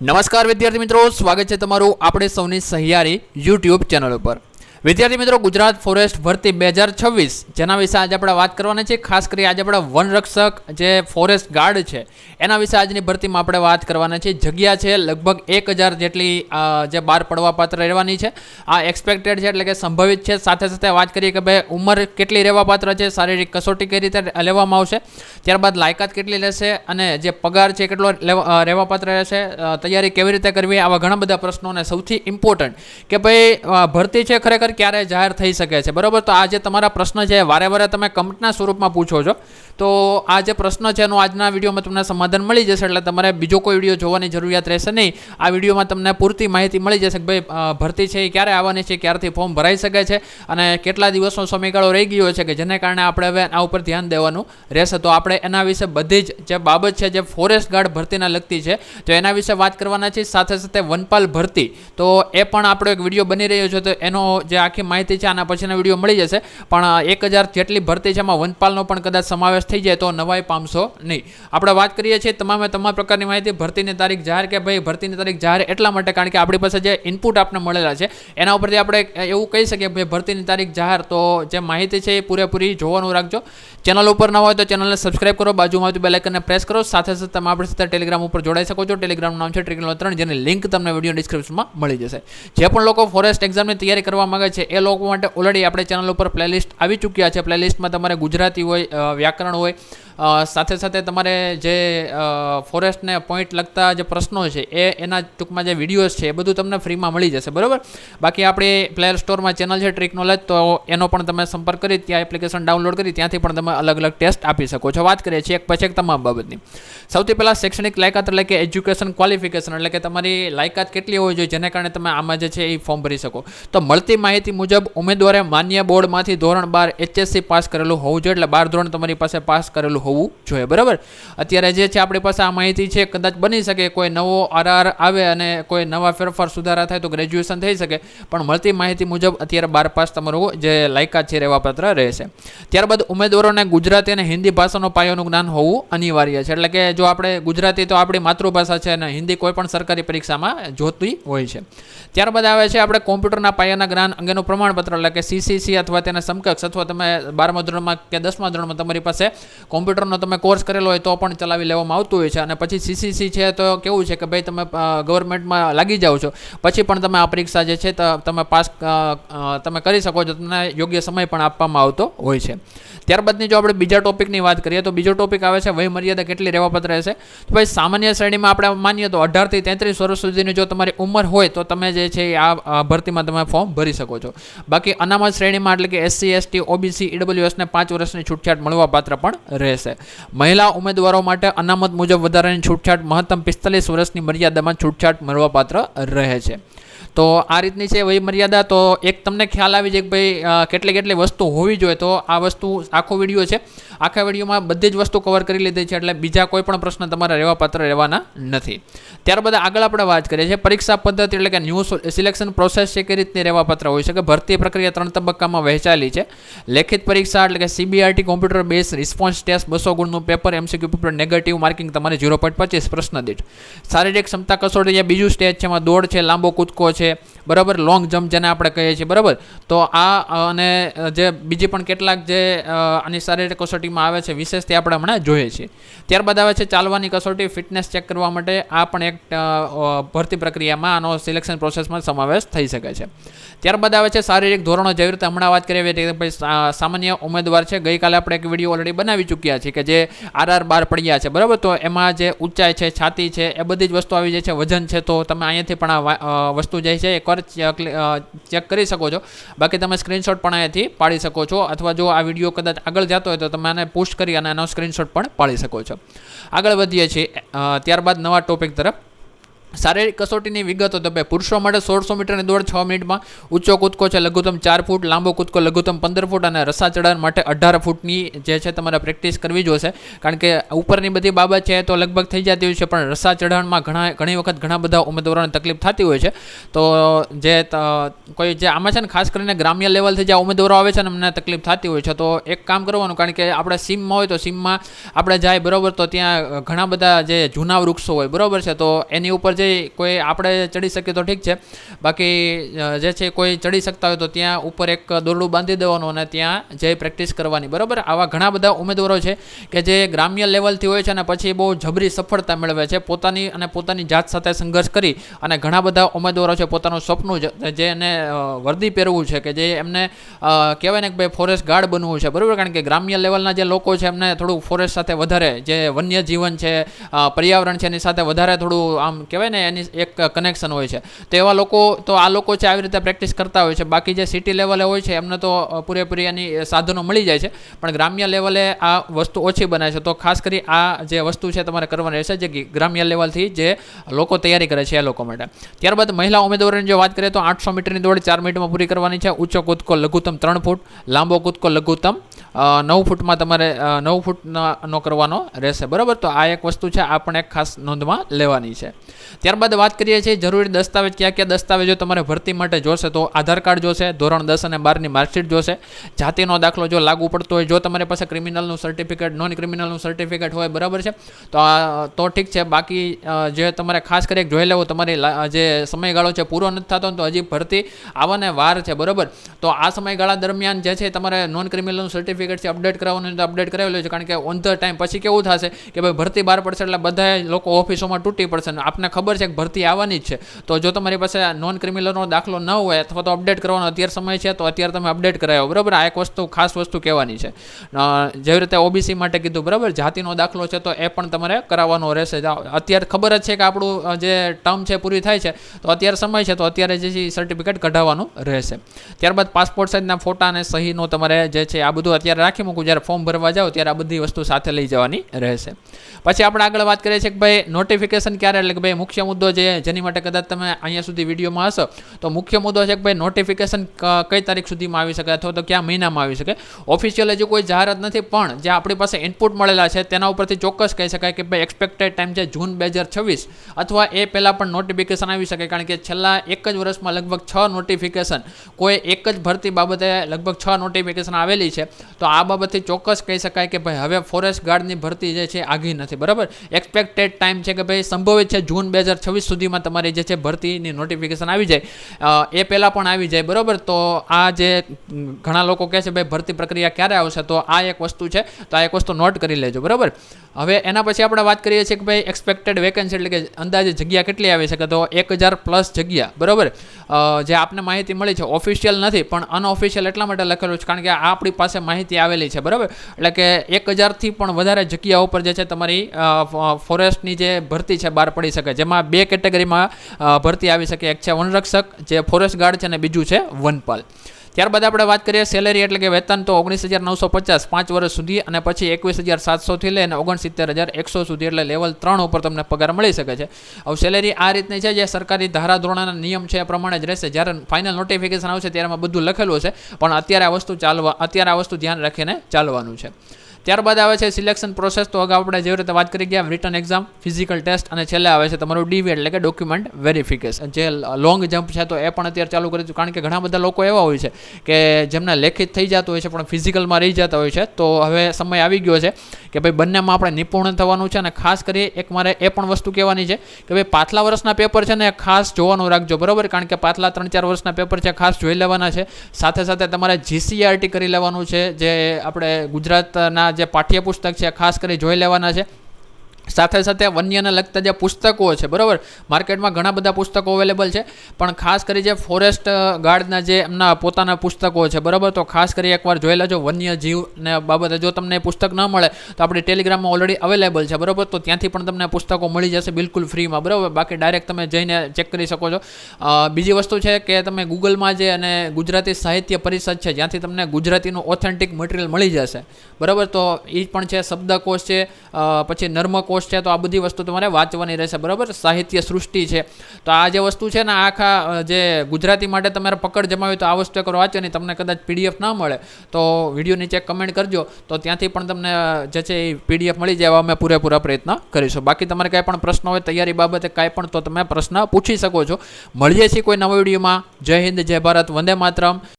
નમસ્કાર વિદ્યાર્થી મિત્રો, સ્વાગત છે તમારું આપણે સૌની સહિયારી યુટ્યુબ ચેનલ ઉપર। વિદ્યાર્થી મિત્રો, ગુજરાત ફોરેસ્ટ ભરતી 2026 જેના વિશે આજે આપણે વાત કરવાની છે। ખાસ કરી આજે આપણે વનરક્ષક જે ફોરેસ્ટ ગાર્ડ છે એના વિશે આજની ભરતીમાં આપણે વાત કરવાના છે। જગ્યા છે લગભગ 1000 જેટલી જે બહાર પડવા પાત્ર રહેવાની છે। આ એક્સપેક્ટેડ છે એટલે કે સંભવિત છે। સાથે સાથે વાત કરીએ કે ભાઈ ઉંમર કેટલી રહેવા પાત્ર છે, શારીરિક કસોટી કઈ રીતે લેવામાં આવશે, ત્યારબાદ લાયકાત કેટલી લેશે અને જે પગાર છે કેટલો રહેવા પાત્ર રહેશે, તૈયારી કેવી રીતે કરવી, આવા ઘણા બધા પ્રશ્નો। અને સૌથી ઇમ્પોર્ટન્ટ કે ભાઈ ભરતી છે ખરેખર ક્યારે જાહેર થઈ શકે છે, બરાબર? તો આ જે તમારા પ્રશ્ન છે વારે વારે તમે કમેન્ટના સ્વરૂપમાં પૂછો છો, તો આ જે પ્રશ્ન છે એનું આજના વિડીયોમાં તમને સમાધાન મળી જશે। એટલે તમારે બીજો કોઈ વિડીયો જોવાની જરૂરિયાત રહેશે નહીં। આ વિડીયોમાં તમને પૂરતી માહિતી મળી જશે કે ભાઈ ભરતી છે એ ક્યારે આવવાની છે, ક્યારથી ફોર્મ ભરાઈ શકે છે અને કેટલા દિવસનો સમયગાળો રહી ગયો છે કે જેને કારણે આપણે હવે આ ઉપર ધ્યાન દેવાનું રહેશે। તો આપણે એના વિશે બધી જ જે બાબત છે જે ફોરેસ્ટ ગાર્ડ ભરતીના લગતી છે તો એના વિશે વાત કરવાના છે। સાથે સાથે વનપાલ ભરતી તો એ પણ આપણો એક વિડીયો બની રહ્યો છે, તો એનો જે આખી માહિતી છે આના પછીના વિડીયો મળી જશે। પણ 1000 જેટલી ભરતી છે એમાં વનપાલનો પણ કદાચ સમાવેશ થઈ જાય તો નવાઈ પામશો નહીં। આપણે વાત કરીએ છીએ તમામ પ્રકારની માહિતી। ભરતીની તારીખ જાહેર કે ભાઈ ભરતીની તારીખ જાહેર એટલા માટે કારણ કે આપણી પાસે જે ઇનપુટ આપણે મળેલા છે એના ઉપરથી આપણે એવું કહી શકીએ ભાઈ ભરતીની તારીખ જાહેર। તો જે માહિતી છે એ પૂરેપૂરી જોવાનું રાખજો। ચેનલ ઉપર ન હોય તો ચેનલને સબસ્ક્રાઇબ કરો, બાજુમાં આવતી બેલ આઇકનને પ્રેસ કરો। સાથે સાથે તમે આપણી સાથે ટેલિગ્રામ ઉપર જોડાઈ શકો છો। ટેલિગ્રામનું નામ છે Trigonometry 3, જેની લિંક તમને વિડીયો ડિસ્ક્રિપ્શનમાં મળી જશે। જે પણ લોકો ફોરેસ્ટ એક્ઝામની તૈયારી કરવા માંગે છે એ લોકો માટે ઓલરેડી આપણે ચેનલ ઉપર પ્લેલિસ્ટ આવી ચૂક્યા છે। પ્લેલિસ્ટમાં તમારે ગુજરાતી હોય, વ્યાકરણ હોય, સાથે સાથે તમારે જે ફોરેસ્ટને પોઈન્ટ લગતા જે પ્રશ્નો છે એના ટૂંકમાં જે વિડીયોઝ છે એ બધું તમને ફ્રીમાં મળી જશે, બરાબર? બાકી આપણી પ્લેયર સ્ટોરમાં ચેનલ છે ટ્રિક નોલેજ, તો એનો પણ તમે સંપર્ક કરી ત્યાં એપ્લિકેશન ડાઉનલોડ કરી ત્યાંથી પણ તમે અલગ અલગ ટેસ્ટ આપી શકો છો। વાત કરીએ છીએ એક પછી એક તમામ બાબતની। સૌથી પહેલાં શૈક્ષણિક લાયકાત એટલે કે એજ્યુકેશન ક્વોલિફિકેશન એટલે કે તમારી લાયકાત કેટલી હોવી જોઈએ જેને કારણે તમે આમાં જે છે એ ફોર્મ ભરી શકો। તો મળતી માહિતી મુજબ ઉમેદવારે માન્ય બોર્ડમાંથી ધોરણ 12 HSC પાસ કરેલું હોવું જોઈએ, એટલે 12 ધોરણ તમારી પાસે પાસ કરેલું હોવું જોઈએ, બરાબર? અત્યારે જે છે આપણી પાસે આ માહિતી છે, કદાચ બની શકે કોઈ નવો RR આવે અને કોઈ નવા ફેરફાર સુધારા થાય તો ગ્રેજ્યુએશન થઈ શકે, પણ મળતી માહિતી મુજબ અત્યારે 12 પાસ તમારું જે લાયકાત છે રહેવાપાત્ર રહેશે। ત્યારબાદ ઉમેદવારોને ગુજરાતી અને હિન્દી ભાષાનો પાયાનું જ્ઞાન હોવું અનિવાર્ય છે, એટલે કે જો આપણે ગુજરાતી તો આપણી માતૃભાષા છે અને હિન્દી કોઈ પણ સરકારી પરીક્ષામાં જોતી હોય છે। ત્યારબાદ આવે છે આપણે કોમ્પ્યુટરના પાયાના જ્ઞાન અંગેનું પ્રમાણપત્ર એટલે કે CCC અથવા તેના સમકક્ષ, અથવા તમે 12મા ધોરણમાં કે 10મા ધોરણમાં તમારી પાસે કોમ્પ્યુટરનો તમે કોર્સ કરેલો હોય તો પણ ચલાવી લેવામાં આવતું હોય છે। અને પછી CCC છે તો કેવું છે કે ભાઈ તમે ગવર્મેન્ટમાં લાગી જાઓ છો પછી પણ તમે આ પરીક્ષા જે છે તમે પાસ તમે કરી શકો છો, તમને યોગ્ય સમય પણ આપવામાં આવતો હોય છે। ત્યારબાદની જો આપણે બીજા ટોપિકની વાત કરીએ તો બીજો ટોપિક આવે છે વય મર્યાદા કેટલી રહેવાપાત્ર રહેશે। તો ભાઈ સામાન્ય શ્રેણીમાં આપણે માનીએ તો 18 થી 33 વર્ષ સુધીની જો તમારી ઉંમર હોય તો તમે જે છે આ ભરતીમાં તમે ફોર્મ ભરી શકો છો। બાકી અનામત શ્રેણીમાં એટલે કે SC ST OBC EWS ને 5 વર્ષની છૂટછાટ મળવા પાત્ર પણ રહેશે। મહિલા ઉમેદવારો માટે અનામત મુજબ વધારાની છૂટછાટ મહત્તમ 45 વર્ષની મર્યાદામાં છૂટછાટ મળવા પાત્ર રહે છે। તો આ રીતની છે વય મર્યાદા। તો એક તમને ખ્યાલ આવી જાય કે ભાઈ કેટલી વસ્તુ હોવી જોઈએ, તો આ વસ્તુ આખો વિડીયો છે, આખા વિડીયોમાં બધી જ વસ્તુ કવર કરી લીધી છે, એટલે બીજા કોઈ પણ પ્રશ્ન તમારા રહેવાપાત્ર રહેવાના નથી। ત્યારબાદ આગળ આપણે વાત કરીએ છીએ પરીક્ષા પદ્ધતિ એટલે કે ન્યૂ સિલેક્શન પ્રોસેસ છે, કઈ રીતની રહેવાપાત્ર હોય છે કે ભરતી પ્રક્રિયા 3 તબક્કામાં વહેંચાયેલી છે। લેખિત પરીક્ષા એટલે કે CBRT computer base response test 200 ગુણનું paper, MCQ paper, negative marking તમારે 0.25 પ્રશ્ન દીઠ। શારીરિક ક્ષમતા કસોટી જે બીજું સ્ટેજ છે એમાં દોડ છે, લાંબો કૂદકો છે, બરાબર, લોંગ જમ્પ જેને આપણે કહીએ છીએ, બરાબર? તો આ અને જે બીજી પણ કેટલાક જે આની શારીરિક કસોટીમાં આવે છે વિશેષથી આપણે હમણાં જોઈએ છીએ। ત્યારબાદ આવે છે ચાલવાની કસોટી, ફિટનેસ ચેક કરવા માટે, આ પણ એક ભરતી પ્રક્રિયામાં આનો સિલેક્શન પ્રોસેસમાં સમાવેશ થઈ શકે છે। ત્યારબાદ આવે છે શારીરિક ધોરણો, જેવી રીતે હમણાં વાત કરીએ કે ભાઈ સામાન્ય ઉમેદવાર છે, ગઈકાલે આપણે એક વિડીયો ઓલરેડી બનાવી ચૂક્યા છીએ કે જે RR 12 પડ્યા છે, બરાબર? તો એમાં જે ઊંચાઈ છે, છાતી છે, એ બધી જ વસ્તુ આવી જાય છે, વજન છે, તો તમે અહીંયાથી પણ આ વસ્તુ જે છે એકવાર ચેક કરી શકો છો। બાકી તમે સ્ક્રીનશોટ પણ અહીંયાથી પાડી શકો છો, અથવા જો આ વિડીયો કદાચ આગળ જતો હોય તો તમે આને પુશ કરી અને એનો સ્ક્રીનશોટ પણ પાડી શકો છો। આગળ વધીએ છીએ ત્યારબાદ નવા ટોપિક તરફ। શારીરિક કસોટીની વિગતો તો ભાઈ પુરુષો માટે 1600 મીટરની દોડ 6 મિનિટમાં, ઊંચો કૂદકો છે લઘુત્તમ 4 ફૂટ, લાંબો કૂદકો લઘુત્તમ 15 ફૂટ અને રસા ચઢાણ માટે 18 ફૂટની જે છે તમારે પ્રેક્ટિસ કરવી જોશે, કારણ કે ઉપરની બધી બાબત છે તો લગભગ થઈ જતી હોય છે, પણ રસા ચઢાણમાં ઘણી વખત ઘણા બધા ઉમેદવારોને તકલીફ થતી હોય છે। તો જે કોઈ જે આમાં છે ને ખાસ કરીને ગ્રામ્ય લેવલથી જે ઉમેદવારો આવે છે ને એમને તકલીફ થતી હોય છે, તો એક કામ કરવાનું, કારણ કે આપણે સીમમાં હોય તો સીમમાં આપણે જાય, બરાબર? તો ત્યાં ઘણા બધા જે જૂના વૃક્ષો હોય, બરાબર છે? તો એની ઉપર જઈ કોઈ આપણે ચડી શકીએ તો ઠીક છે, બાકી જે છે કોઈ ચડી શકતા હોય તો ત્યાં ઉપર એક દોરડું બાંધી દેવાનું અને ત્યાં જઈ પ્રેક્ટિસ કરવાની, બરાબર. આવા ઘણા બધા ઉમેદવારો છે કે જે ગ્રામ્ય લેવલથી હોય છે અને પછી બહુ જબરી સફળતા મેળવે છે પોતાની જાત સાથે સંઘર્ષ કરી, અને ઘણા બધા ઉમેદવારો છે પોતાનું સપનું જે એને વર્દી પહેરવું છે કે જે એમને કહેવાય ને કે ભાઈ ફોરેસ્ટ ગાર્ડ બનવું છે, બરાબર. કારણ કે ગ્રામ્ય લેવલના જે લોકો છે એમને થોડું ફોરેસ્ટ સાથે વધારે જે વન્ય જીવન છે, પર્યાવરણ છે એની સાથે વધારે થોડું આમ કહેવાય ને એની એક કનેક્શન હોય છે. તો એવા લોકો તો આ લોકો છે આવી રીતે પ્રેક્ટિસ કરતા હોય છે. બાકી જે સિટી લેવલે હોય છે એમને તો પૂરેપૂરી એની સાધનો મળી જાય છે, પણ ગ્રામ્ય લેવલે આ વસ્તુ ઓછી બનાવે છે. તો ખાસ કરી આ જે વસ્તુ છે તમારે કરવાની રહેશે, જે ગ્રામ્ય લેવલથી જે લોકો તૈયારી કરે છે એ લોકો માટે. ત્યારબાદ મહિલા ઉમેદવારોની જો વાત કરીએ તો 800 મીટરની દોડ 4 મિનિટમાં પૂરી કરવાની છે. ઊંચો કૂદકો લઘુત્તમ 3 ફૂટ, લાંબો કૂદકો લઘુત્તમ 9 ફૂટમાં તમારે 9 ફૂટનો કરવાનો રહેશે, બરાબર. તો આ એક વસ્તુ છે, આ પણ એક ખાસ નોંધમાં લેવાની છે. ત્યારબાદ વાત કરીએ છીએ જરૂરી દસ્તાવેજ, કયા દસ્તાવેજો તમારે ભરતી માટે જોશે. તો આધાર કાર્ડ જોશે, ધોરણ 10 અને 12ની માર્કશીટ જોશે, જાતિનો દાખલો જો લાગુ પડતો હોય, જો તમારી પાસે ક્રિમિનલનું સર્ટિફિકેટ, નોન ક્રિમિનલનું સર્ટિફિકેટ હોય, બરાબર છે, તો ઠીક છે. બાકી જે તમારે ખાસ કરી જોઈ લેવું, તમારી જે સમયગાળો છે પૂરો નથી થતો તો હજી ભરતી આવવાને વાર છે, બરાબર. તો આ સમયગાળા દરમિયાન જે છે તમારે નોન ક્રિમિનલનું સર્ટિફિકેટ છે અપડેટ કરાવવાનું તો અપડેટ કરાવેલું છે. કારણ કે ઓન ધ ટાઈમ પછી કેવું થશે કે ભાઈ ભરતી બહાર પડશે એટલે બધા લોકો ઓફિસોમાં તૂટી પડશે. આપને ખબર છે કે ભરતી આવવાની જ છે, તો જો તમારી પાસે નોન ક્રિમિનલનો દાખલો ન હોય અથવા તો અપડેટ કરવાનો અત્યારે સમય છે તો અત્યારે તમે અપડેટ કરાવો, બરાબર. આ એક વસ્તુ ખાસ વસ્તુ કહેવાની છે. જેવી રીતે ઓબીસી માટે કીધું, બરાબર, જાતિનો દાખલો છે તો એ પણ તમારે કરાવવાનો રહેશે. અત્યારે ખબર જ છે કે આપણું જે ટર્મ છે પૂરી થાય છે તો અત્યારે સમય છે તો અત્યારે જે છે સર્ટિફિકેટ કઢાવવાનું રહેશે. ત્યારબાદ પાસપોર્ટ સાઇઝના ફોટા અને સહીનો તમારે જે છે આ બધું અત્યારે રાખી મૂકું, જ્યારે ફોર્મ ભરવા જાઓ ત્યારે આ બધી વસ્તુ સાથે લઈ જવાની રહેશે. પછી આપણે આગળ વાત કરીએ છીએ કે ભાઈ નોટિફિકેશન ક્યારે, એટલે કે ભાઈ મુખ્ય મુદ્દો જેની માટે કદાચ તમે અહીંયા સુધી વિડીયોમાં હશો તો મુખ્ય મુદ્દો છે કે ભાઈ નોટિફિકેશન કઈ તારીખ સુધીમાં આવી શકે અથવા તો કયા મહિનામાં આવી શકે. ઓફિશિયલ હજી કોઈ જાહેરાત નથી, પણ જે આપણી પાસે ઇનપુટ મળેલા છે તેના ઉપરથી ચોક્કસ કહી શકાય કે ભાઈ એક્સપેક્ટેડ ટાઈમ છે જૂન 2026 અથવા એ પહેલાં પણ નોટિફિકેશન આવી શકે. કારણ કે છેલ્લા એક જ વર્ષમાં લગભગ 6 નોટિફિકેશન, કોઈ એક જ ભરતી બાબતે લગભગ 6 નોટિફિકેશન આવેલી છે. તો આ બાબતથી ચોક્કસ કહી શકાય કે ભાઈ હવે ફોરેસ્ટ ગાર્ડની ભરતી જે છે આગી નથી, બરાબર. એક્સપેક્ટેડ ટાઈમ છે કે ભાઈ સંભવિત છે જૂન 2026 સુધીમાં તમારી જે છે ભરતીની નોટિફિકેશન આવી જાય, એ પહેલાં પણ આવી જાય, બરાબર. તો આ જે ઘણા લોકો કહે છે ભાઈ ભરતી પ્રક્રિયા ક્યારે આવશે, તો આ એક વસ્તુ છે, તો આ એક વસ્તુ નોટ કરી લેજો, બરાબર. હવે એના પછી આપણે વાત કરીએ છીએ કે ભાઈ એક્સપેક્ટેડ વેકેન્સી એટલે કે અંદાજે જગ્યા કેટલી આવી શકે, તો 1000+ જગ્યા, બરાબર. જે આપને માહિતી મળી છે ઓફિશિયલ નથી પણ અનઓફિશિયલ એટલા માટે લખેલું છે કારણ કે આ આપણી પાસે માહિતી આવેલી છે, બરાબર. એટલે કે 1000થી પણ વધારે જગ્યા ઉપર જે છે તમારી ફોરેસ્ટની જે ભરતી છે બહાર પડી શકે, જેમાં 2 કેટેગરીમાં ભરતી આવી શકે. એક છે વનરક્ષક જે ફોરેસ્ટ ગાર્ડ છે અને બીજું છે વનપાલ. ત્યારબાદ આપણે વાત કરીએ સેલેરી એટલે કે વેતન, તો 19,950 5 વર્ષ સુધી અને પછી 21,700 થી લઈને 69,100 સુધી, એટલે લેવલ 3 ઉપર તમને પગાર મળી શકે છે. હવે સેલેરી આ રીતની છે જે સરકારી ધારાધોરણના નિયમ છે એ પ્રમાણે જ રહેશે. જ્યારે ફાઇનલ નોટિફિકેશન આવશે ત્યારે બધું લખેલું હશે, પણ અત્યારે આ વસ્તુ ધ્યાન રાખીને ચાલવાનું છે. ત્યારબાદ આવે છે સિલેક્શન પ્રોસેસ. તો અગાઉ આપણે જેવી રીતે વાત કરી ગયા રિટન એક્ઝામ, ફિઝિકલ ટેસ્ટ અને છેલ્લે આવે છે તમારું ડીવી એટલે કે ડોક્યુમેન્ટ વેરિફિકેશન. જે લોંગ જમ્પ છે તો એ પણ અત્યારે ચાલુ કરી દીધું, કારણ કે ઘણા બધા લોકો એવા હોય છે કે જેમને લેખિત થઈ જતું હોય છે પણ ફિઝિકલમાં રહી જતા હોય છે. તો હવે સમય આવી ગયો છે કે ભાઈ બંનેમાં આપણે નિપુણ થવાનું છે. અને ખાસ કરી એક મારે એ પણ વસ્તુ કહેવાની છે કે ભાઈ પાછલા વર્ષના પેપર છે ને ખાસ જોવાનું રાખજો, બરાબર. કારણ કે પાછલા 3-4 વર્ષના પેપર છે ખાસ જોઈ લેવાના છે. સાથે સાથે તમારે GCERT કરી લેવાનું છે, જે આપણે ગુજરાતના જે પાઠ્યપુસ્તક છે ખાસ કરી જોઈ લેવાના છે. સાથે સાથે વન્યને લગતા જે પુસ્તકો છે, બરાબર, માર્કેટમાં ઘણા બધા પુસ્તકો અવેલેબલ છે, પણ ખાસ કરી જે ફોરેસ્ટ ગાર્ડના જે એમના પોતાના પુસ્તકો છે, બરાબર, તો ખાસ કરી એકવાર જોઈ લેજો. વન્ય જીવને બાબતે જો તમને પુસ્તક ન મળે તો આપણી ટેલિગ્રામમાં ઓલરેડી અવેલેબલ છે, બરાબર. તો ત્યાંથી પણ તમને પુસ્તકો મળી જશે બિલકુલ ફ્રીમાં, બરાબર. બાકી ડાયરેક્ટ તમે જઈને ચેક કરી શકો છો. બીજી વસ્તુ છે કે તમે ગૂગલમાં જે અને ગુજરાતી સાહિત્ય પરિષદ છે જ્યાંથી તમને ગુજરાતીનું ઓથેન્ટિક મટીરિયલ મળી જશે, બરાબર. તો એ પણ છે, શબ્દકોશ છે, પછી નર્મકોશ છે, તો આ બધી વસ્તુ તમારે વાંચવાની રહેશે, બરાબર. સાહિત્ય સૃષ્ટિ છે, તો આ જે વસ્તુ છે ને આખા જે ગુજરાતી માટે તમારે પકડ જમાવી તો આ વસ્તુ એકવાર વાંચવાની. તમને કદાચ PDF ના મળે તો વિડીયો નીચે કમેન્ટ કરજો, તો ત્યાંથી પણ તમને જે છે એ PDF મળી જાય. અમે પૂરેપૂરા પ્રયત્ન કરીશું. બાકી તમારે કાંઈ પણ પ્રશ્ન હોય તૈયારી બાબતે કાંઈ પણ, તો તમે પ્રશ્ન પૂછી શકો છો. મળીએ છીએ કોઈ નવા વિડીયોમાં. જય હિન્દ, જય ભારત, વંદે માતરમ.